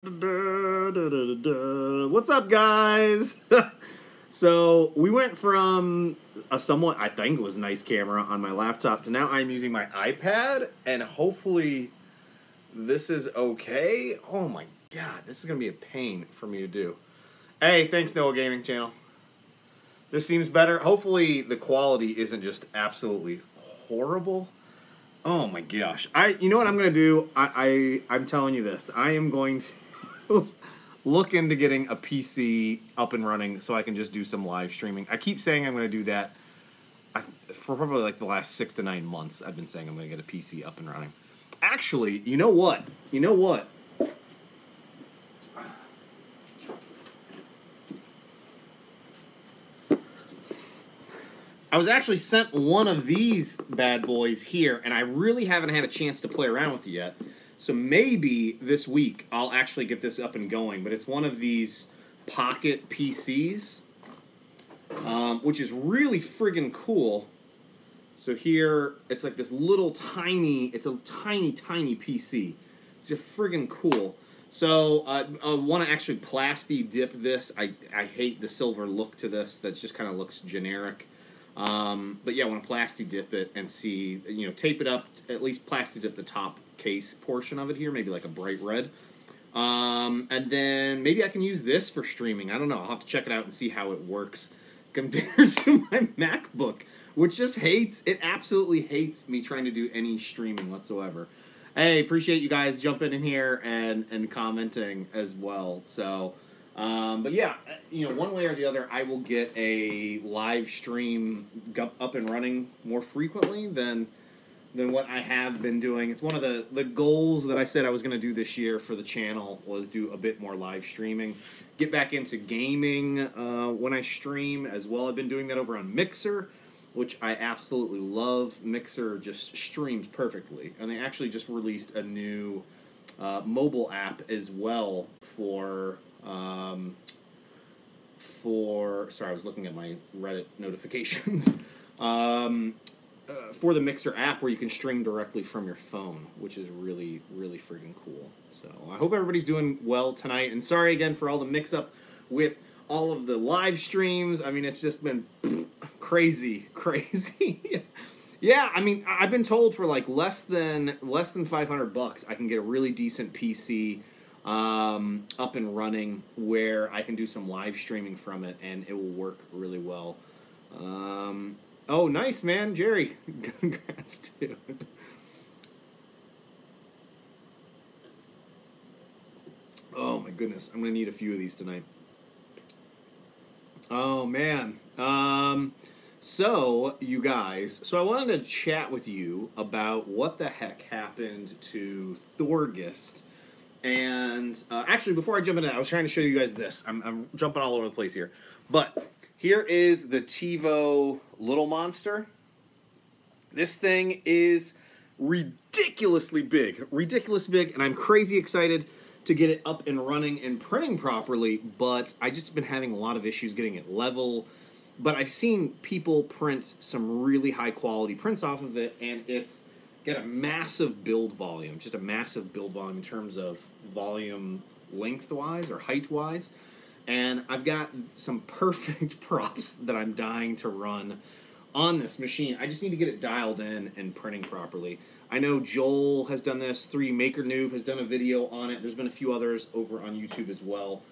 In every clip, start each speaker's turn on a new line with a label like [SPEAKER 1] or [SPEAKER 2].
[SPEAKER 1] What's up, guys? So we went from a somewhat, I think it was nice camera on my laptop to now I'm using my iPad, and hopefully this is okay. Oh my god, this is gonna be a pain for me to do. Hey, thanks Noah Gaming Channel. This seems better. Hopefully the quality isn't just absolutely horrible. Oh my gosh. You know what I'm gonna do? I'm telling you this. I am going to look into getting a PC up and running so I can just do some live streaming. I keep saying I'm going to do that. For probably like the last 6 to 9 months, I've been saying I'm going to get a PC up and running. Actually, you know what? I was actually sent one of these bad boys here, and I really haven't had a chance to play around with it yet. So maybe this week I'll actually get this up and going. But it's one of these pocket PCs, which is really friggin' cool. So here, it's like this little tiny, it's a tiny PC. It's just friggin' cool. So I want to actually plasti dip this. I hate the silver look to this. That just kind of looks generic. But yeah, I want to plasti dip it and see, tape it up, at least plasti dip the top case portion of it here, maybe like a bright red. And then maybe I can use this for streaming. I don't know. I'll have to check it out and see how it works compared to my MacBook, which just absolutely hates me trying to do any streaming whatsoever. Hey, appreciate you guys jumping in here and commenting as well. So, but yeah, one way or the other, I will get a live stream up and running more frequently than what I have been doing. It's one of the goals that I said I was going to do this year for the channel, was do a bit more live streaming. Get back into gaming when I stream as well. I've been doing that over on Mixer, which I absolutely love. Mixer just streams perfectly. And they actually just released a new mobile app as well for sorry, I was looking at my Reddit notifications. For the Mixer app, where you can stream directly from your phone, which is really, really freaking cool. So I hope everybody's doing well tonight. And sorry again for all the mix-up with all of the live streams. I mean, it's just been crazy. Yeah, I mean, I've been told for like less than $500, I can get a really decent PC up and running where I can do some live streaming from it, and it will work really well. Oh, nice, man. Jerry, congrats, dude. Oh, my goodness. I'm going to need a few of these tonight. Oh, man. So, you guys, I wanted to chat with you about what the heck happened to Thorgust. And, actually, before I jump into that, I was trying to show you guys this. I'm jumping all over the place here. But here is the TiVo Little Monster. This thing is ridiculously big, and I'm crazy excited to get it up and running and printing properly, but I just been having a lot of issues getting it level. But I've seen people print some really high quality prints off of it, and it's got a massive build volume, just a massive build volume in terms of volume lengthwise or height-wise. And I've got some perfect props that I'm dying to run on this machine. I just need to get it dialed in and printing properly. I know Joel has done this. 3 Maker Noob has done a video on it. There's been a few others over on YouTube as well.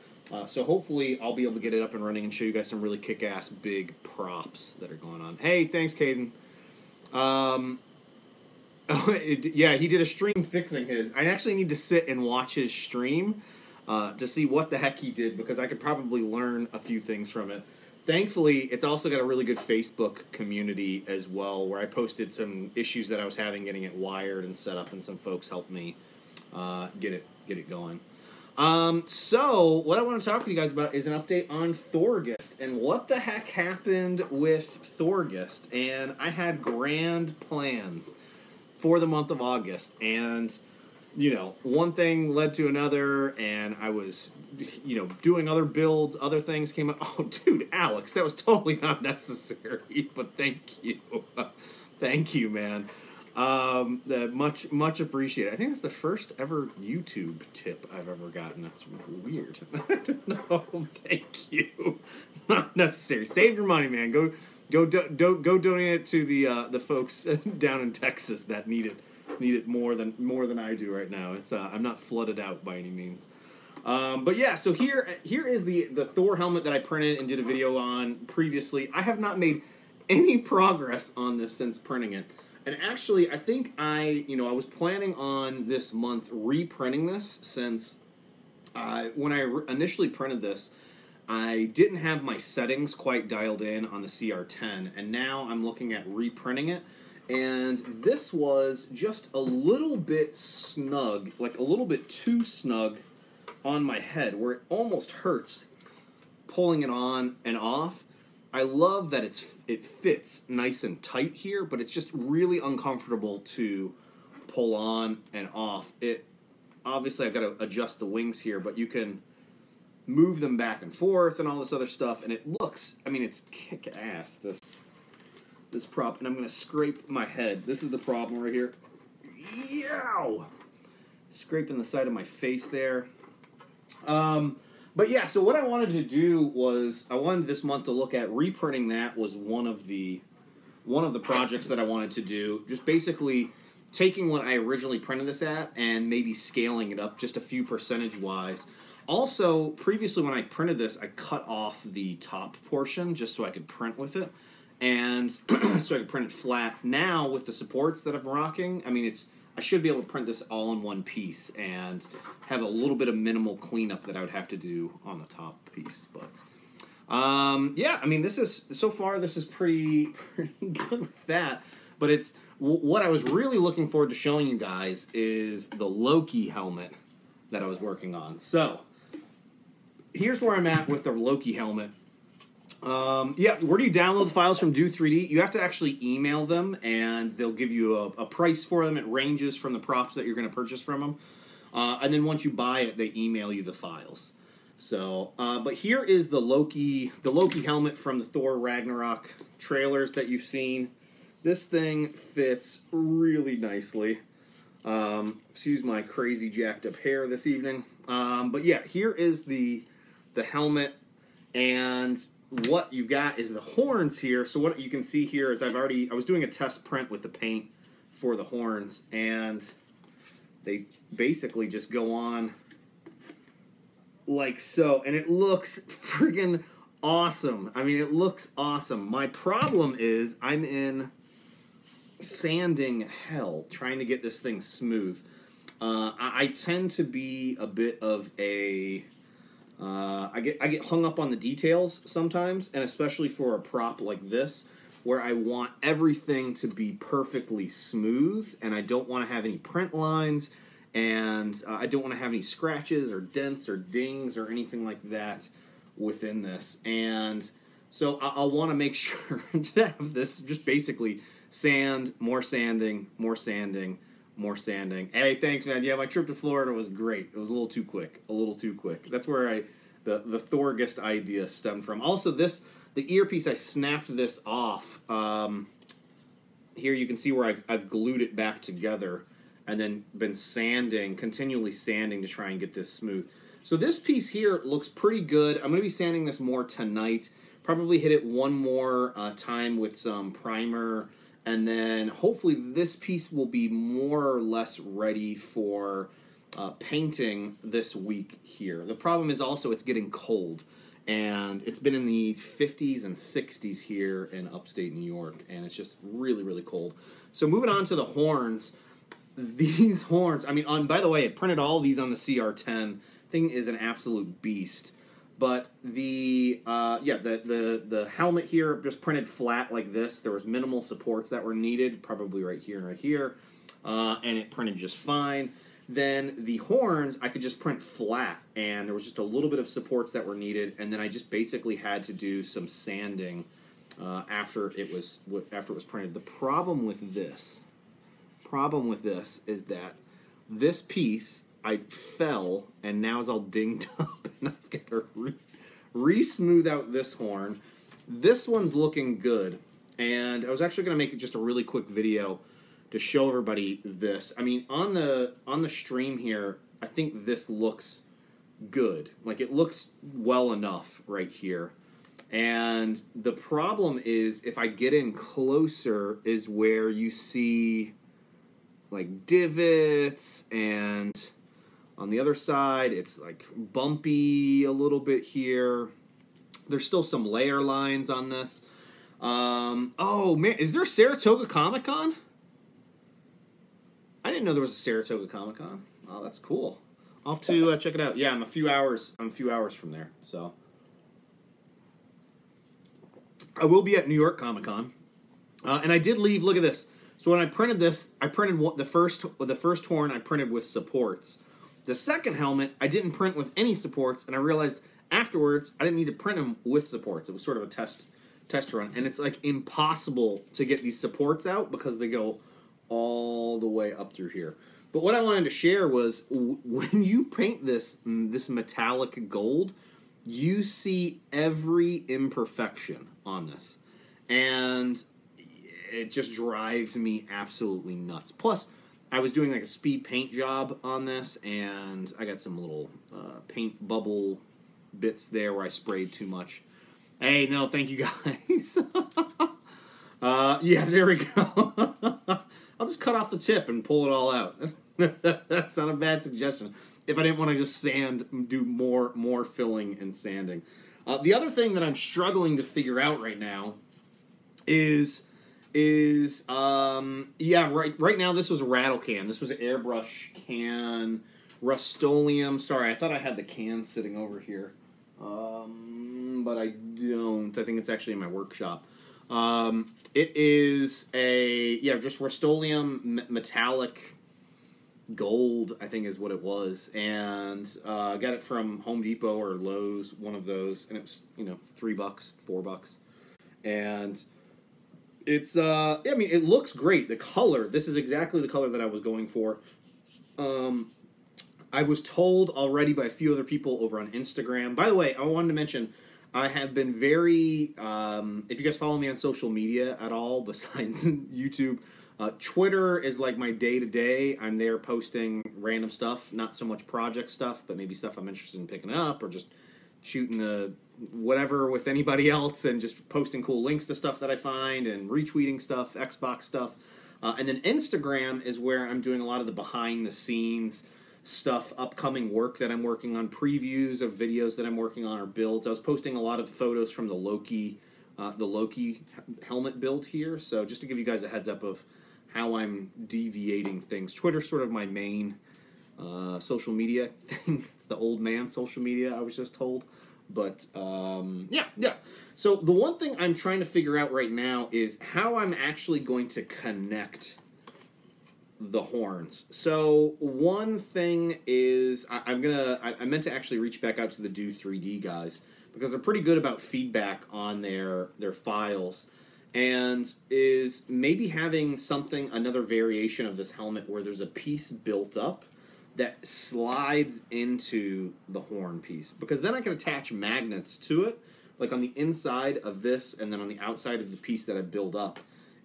[SPEAKER 1] So hopefully I'll be able to get it up and running and show you guys some really kick-ass big props that are going on. Hey, thanks, Caden. Yeah, he did a stream fixing his. I actually need to sit and watch his stream to see what the heck he did, because I could probably learn a few things from it. Thankfully, it's also got a really good Facebook community as well, where I posted some issues that I was having getting it wired and set up, and some folks helped me get it going. So, what I want to talk to you guys about is an update on Thorgust, and what the heck happened with Thorgust. And I had grand plans for the month of August, and one thing led to another, and I was, doing other builds, other things came up. Oh, dude, Alex, that was totally not necessary, but thank you. Thank you, man. Much appreciated. I think that's the first ever YouTube tip I've ever gotten. That's weird. I don't know. Thank you. Not necessary. Save your money, man. Go donate it to the folks down in Texas that need it more than I do right now. It's I'm not flooded out by any means. But yeah, so here is the Thor helmet that I printed and did a video on previously. I have not made any progress on this since printing it. And actually, I think I was planning on this month reprinting this since when I initially printed this, I didn't have my settings quite dialed in on the CR10, and now I'm looking at reprinting it. And this was just a little bit snug, like a little bit too snug on my head, where it almost hurts pulling it on and off. I love that it fits nice and tight here, but it's just really uncomfortable to pull on and off. Obviously I've got to adjust the wings here, but you can move them back and forth and all this other stuff, and it looks, I mean, it's kick-ass, this prop, and I'm going to scrape my head. This is the problem right here. Yow! Scraping the side of my face there. But yeah, so what I wanted to do was, I wanted this month to look at reprinting. That was one of the projects that I wanted to do. Just basically taking what I originally printed this at and maybe scaling it up just a few percentage-wise. Also, previously when I printed this, I cut off the top portion just so I could print with it. And so I could print it flat. Now, with the supports that I'm rocking, I mean, I should be able to print this all in one piece and have a little bit of minimal cleanup that I would have to do on the top piece. But yeah, I mean, so far this is pretty good with that. But what I was really looking forward to showing you guys is the Loki helmet that I was working on. So here's where I'm at with the Loki helmet. Yeah, where do you download the files from Do 3D? You have to actually email them, and they'll give you a price for them. It ranges from the props that you're going to purchase from them. And then once you buy it, they email you the files. So, but here is the Loki helmet from the Thor Ragnarok trailers that you've seen. This thing fits really nicely. Excuse my crazy jacked up hair this evening. But yeah, here is the helmet, and what you've got is the horns here. So what you can see here is I was doing a test print with the paint for the horns, and they basically just go on like so, and it looks friggin' awesome. I mean, it looks awesome. My problem is I'm in sanding hell trying to get this thing smooth. I tend to be a bit of a I get hung up on the details sometimes, and especially for a prop like this, where I want everything to be perfectly smooth, and I don't want to have any print lines, and I don't want to have any scratches or dents or dings or anything like that within this. And so I'll want to make sure to have this just basically sand, more sanding, more sanding, more sanding. Hey, thanks, man. Yeah, my trip to Florida was great. It was a little too quick. A little too quick. That's where the Thorgust idea stemmed from. Also, the earpiece, I snapped this off. Here you can see where I've glued it back together and then been continually sanding to try and get this smooth. So this piece here looks pretty good. I'm going to be sanding this more tonight. Probably hit it one more time with some primer, and then hopefully this piece will be more or less ready for painting this week here. The problem is also it's getting cold, and it's been in the 50s and 60s here in upstate New York, and it's just really, really cold. So moving on to the horns. These horns, I mean, by the way, I printed all these on the CR10. Thing is an absolute beast. But the helmet here just printed flat like this. There was minimal supports that were needed, probably right here and right here, and it printed just fine. Then the horns, I could just print flat, and there was just a little bit of supports that were needed, and then I just basically had to do some sanding after it was printed. The problem with this is that this piece, I fell, and now it's all dinged up, and I've got to re-smooth out this horn. This one's looking good, and I was actually going to make it just a really quick video to show everybody this. I mean, on the stream here, I think this looks good. Like, it looks well enough right here. And the problem is, if I get in closer, is where you see, like, divots, and on the other side, it's, like, bumpy a little bit here. There's still some layer lines on this. Oh, man, is there a Saratoga Comic-Con? I didn't know there was a Saratoga Comic-Con. Oh, that's cool. I'll have to check it out. Yeah, I'm a few hours from there, so... I will be at New York Comic Con, and I did leave. Look at this. So when I printed this, I printed the first horn I printed with supports. The second helmet I didn't print with any supports, and I realized afterwards I didn't need to print them with supports. It was sort of a test run, and it's like impossible to get these supports out because they go all the way up through here. But what I wanted to share was when you paint this metallic gold, you see every imperfection on this, and it just drives me absolutely nuts. Plus, I was doing like a speed paint job on this, and I got some little paint bubble bits there where I sprayed too much. Hey, no, thank you guys. Yeah, there we go. I'll just cut off the tip and pull it all out. That's not a bad suggestion. If I didn't want to just do more filling and sanding. The other thing that I'm struggling to figure out right now is right now this was a rattle can. This was an airbrush can, Rust-Oleum. Sorry, I thought I had the can sitting over here, but I don't. I think it's actually in my workshop. It is just Rust-Oleum metallic gold, I think is what it was, and I got it from Home Depot or Lowe's, one of those, and it was $3, $4, and it's I mean, it looks great. The color, this is exactly the color that I was going for. I was told already by a few other people over on Instagram. By the way, I wanted to mention I have been very if you guys follow me on social media at all besides YouTube. Twitter is like my day-to-day. I'm there posting random stuff, not so much project stuff, but maybe stuff I'm interested in picking up, or just shooting whatever with anybody else and just posting cool links to stuff that I find and retweeting stuff, Xbox stuff. And then Instagram is where I'm doing a lot of the behind-the-scenes stuff, upcoming work that I'm working on, previews of videos that I'm working on, or builds. I was posting a lot of photos from the Loki helmet build here, so just to give you guys a heads up of how I'm deviating things. Twitter's sort of my main social media thing. It's the old man social media, I was just told. But, yeah. So the one thing I'm trying to figure out right now is how I'm actually going to connect the horns. So one thing is, I meant to actually reach back out to the Do 3D guys, because they're pretty good about feedback on their files. And is maybe having another variation of this helmet where there's a piece built up that slides into the horn piece. Because then I can attach magnets to it, like on the inside of this and then on the outside of the piece that I build up.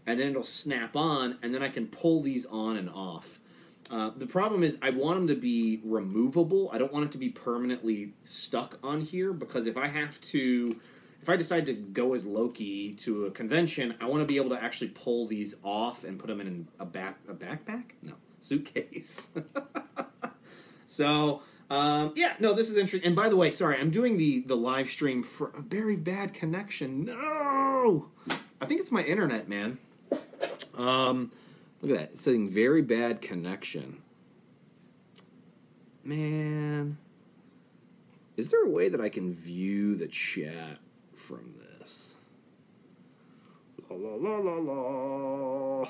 [SPEAKER 1] And then it'll snap on, and then I can pull these on and off. The problem is I want them to be removable. I don't want it to be permanently stuck on here, because if I decide to go as Loki to a convention, I want to be able to actually pull these off and put them in a backpack? No, suitcase. So, this is interesting. And by the way, sorry, I'm doing the live stream for a very bad connection. No! I think it's my internet, man. Look at that. It's saying very bad connection. Man. Is there a way that I can view the chat from this? La la la la la.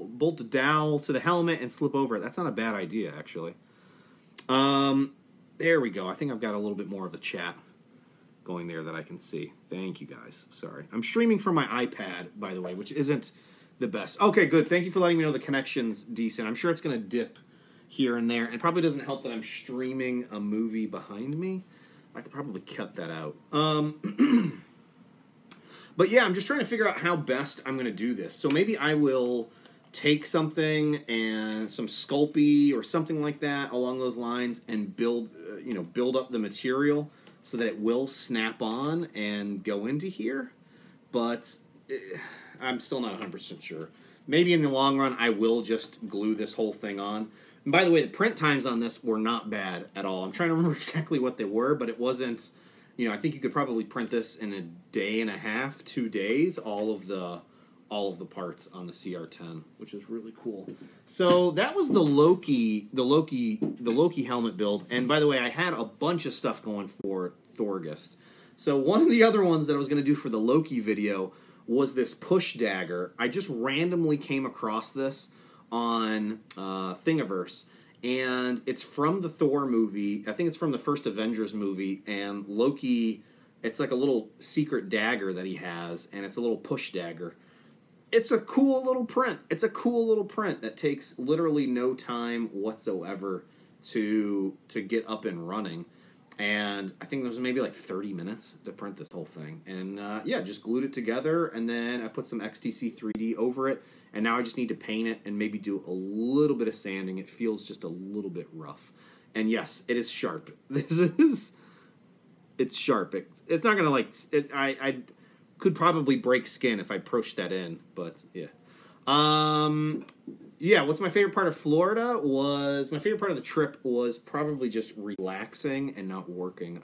[SPEAKER 1] Bolt a dowel to the helmet and slip over it. That's not a bad idea, actually. There we go. I think I've got a little bit more of the chat going there that I can see. Thank you, guys. Sorry. I'm streaming from my iPad, by the way, which isn't the best. Okay, good. Thank you for letting me know the connection's decent. I'm sure it's going to dip here and there. It probably doesn't help that I'm streaming a movie behind me. I could probably cut that out. But yeah, I'm just trying to figure out how best I'm going to do this. So maybe I will take something and some Sculpey or something like that along those lines and build build up the material so that it will snap on and go into here. But I'm still not 100% sure. Maybe in the long run I will just glue this whole thing on. And by the way, the print times on this were not bad at all. I'm trying to remember exactly what they were, but it wasn't, I think you could probably print this in a day and a half, 2 days, all of the parts on the CR10, which is really cool. So that was the Loki helmet build. And by the way, I had a bunch of stuff going for Thorgust. So one of the other ones that I was going to do for the Loki video was this push dagger. I just randomly came across this on Thingiverse, and it's from the Thor movie. I think it's from the first Avengers movie, and Loki, it's like a little secret dagger that he has, and it's a little push dagger. It's a cool little print. It's a cool little print that takes literally no time whatsoever to get up and running. And I think there was maybe like 30 minutes to print this whole thing. And yeah, just glued it together, and then I put some XTC 3D over it. And now I just need to paint it and maybe do a little bit of sanding. It feels just a little bit rough. And yes, it is sharp. It's sharp. It's not gonna I could probably break skin if I approached that in, but yeah. Yeah, what's my favorite part of Florida my favorite part of the trip was probably just relaxing and not working.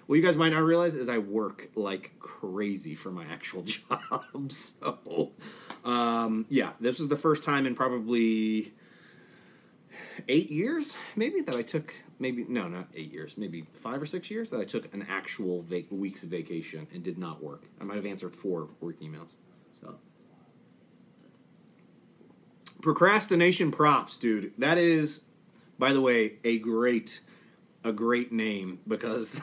[SPEAKER 1] What you guys might not realize is I work like crazy for my actual job. So, yeah, this was the first time in probably 8 years, maybe, that I took, no, not 8 years, maybe 5 or 6 years that I took an actual weeks of vacation and did not work. I might have answered 4 work emails. So, procrastination props, dude. That is, by the way, a great name, because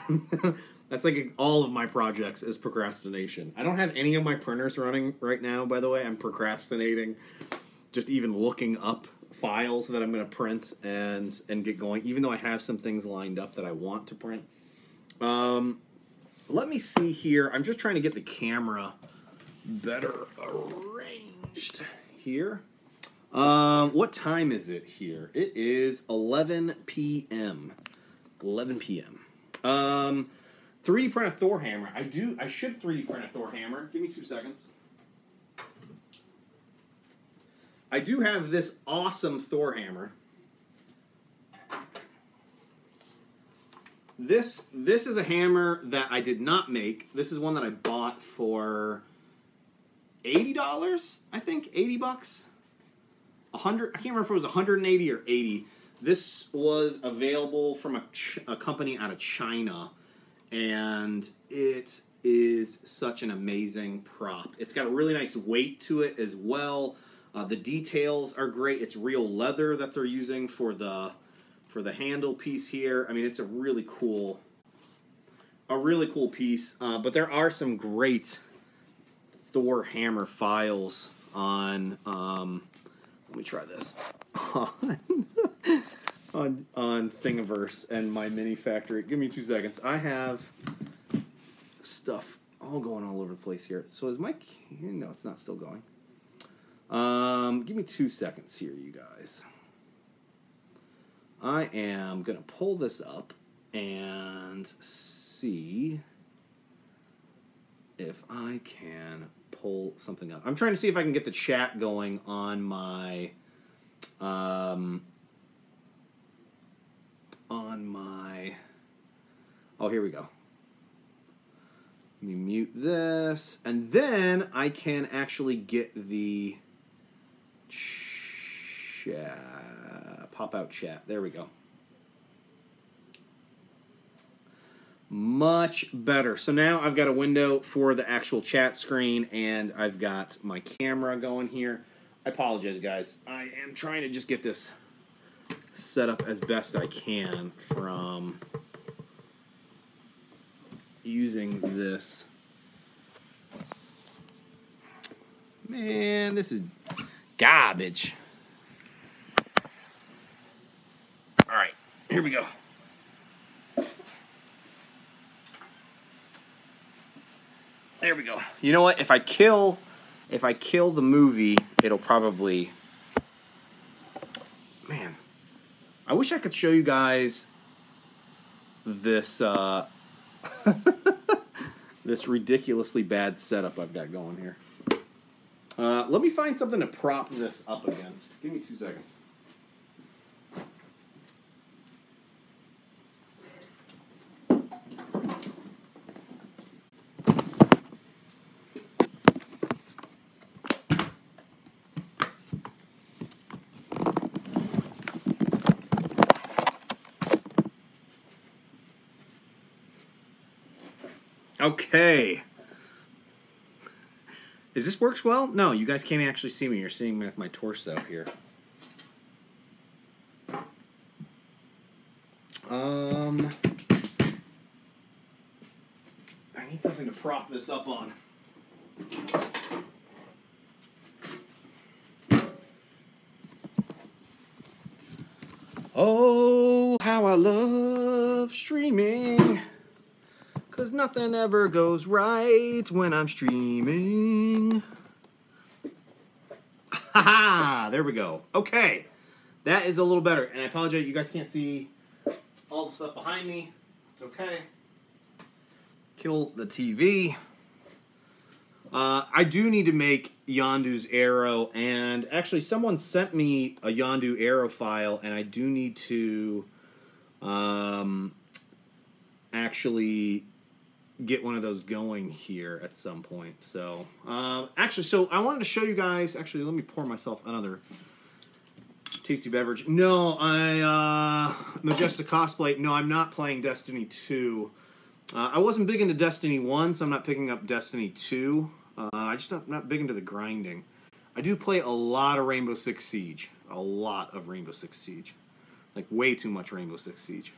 [SPEAKER 1] that's like all of my projects is procrastination. I don't have any of my printers running right now, by the way. I'm procrastinating just even looking up files that I'm going to print and get going, even though I have some things lined up that I want to print. Let me see here. I'm just trying to get the camera better arranged here. What time is it here? It is 11 p.m. 11 p.m. 3D print a Thor hammer. I should 3D print a Thor hammer. Give me 2 seconds. I do have this awesome Thor hammer. This is a hammer that I did not make. This is one that I bought for $80, I think, $80. 100. I can't remember if it was 180 or 80. This was available from a company out of China, and it is such an amazing prop. It's got a really nice weight to it as well. The details are great. It's real leather that they're using for the handle piece here. I mean, it's a really cool piece. But there are some great Thor hammer files on. Let me try this on Thingiverse and my mini factory. Give me 2 seconds. I have stuff all going all over the place here. So is my no? It's not still going. Give me 2 seconds here, you guys. I am going to pull this up and see if I can pull something up. I'm trying to see if I can get the chat going on my, oh, here we go. Let me mute this, and then I can actually get the pop-out chat. There we go. Much better. So now I've got a window for the actual chat screen, and I've got my camera going here. I apologize, guys. I am trying to just get this set up as best I can from using this. Man, this is garbage. All right, here we go. There we go. You know what? If I kill the movie, it'll probably I wish I could show you guys this this ridiculously bad setup I've got going here. Let me find something to prop this up against. Give me 2 seconds. Okay. Is this works well? No, you guys can't actually see me. You're seeing my torso here. I need something to prop this up on. Oh, how I love streaming. 'Cause nothing ever goes right when I'm streaming. Haha, there we go. Okay, that is a little better. And I apologize, you guys can't see all the stuff behind me. It's okay. Kill the TV. I do need to make Yondu's arrow, and actually someone sent me a Yondu arrow file, and I do need to actually get one of those going here at some point. So, actually, so I wanted to show you guys, actually, let me pour myself another tasty beverage. No, Majestic Cosplay, no, I'm not playing Destiny 2. I wasn't big into Destiny 1, so I'm not picking up Destiny 2. I just not big into the grinding. I do play a lot of Rainbow Six Siege. A lot of Rainbow Six Siege. Like, way too much Rainbow Six Siege.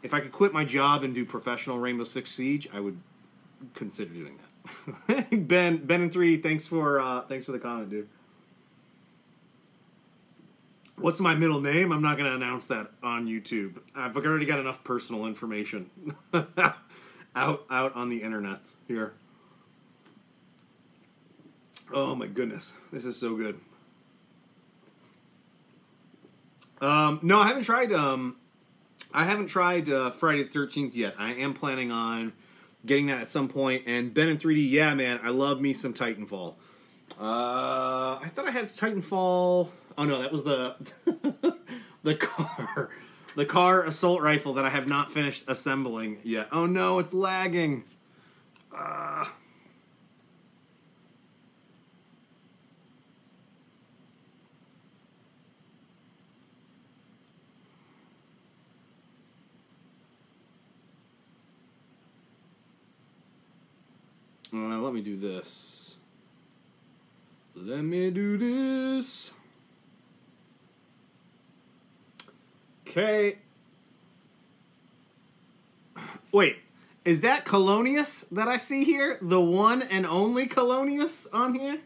[SPEAKER 1] If I could quit my job and do professional Rainbow Six Siege, I would consider doing that. Ben in 3D, thanks for the comment, dude. What's my middle name? I'm not going to announce that on YouTube. I've already got enough personal information out on the internets here. Oh my goodness, this is so good. No, I haven't tried. I haven't tried Friday the 13th yet. I am planning on getting that at some point. And Ben in 3D, yeah, man, I love me some Titanfall. I thought I had Titanfall. Oh no, that was the the car assault rifle that I have not finished assembling yet. Oh no, it's lagging. Let me do this. Let me do this. Okay. Wait, is that Colonius that I see here? The one and only Colonius on here?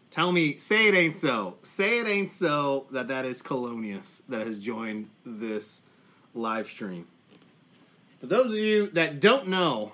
[SPEAKER 1] Tell me, say it ain't so. Say it ain't so that is Colonius that has joined this live stream. For those of you that don't know,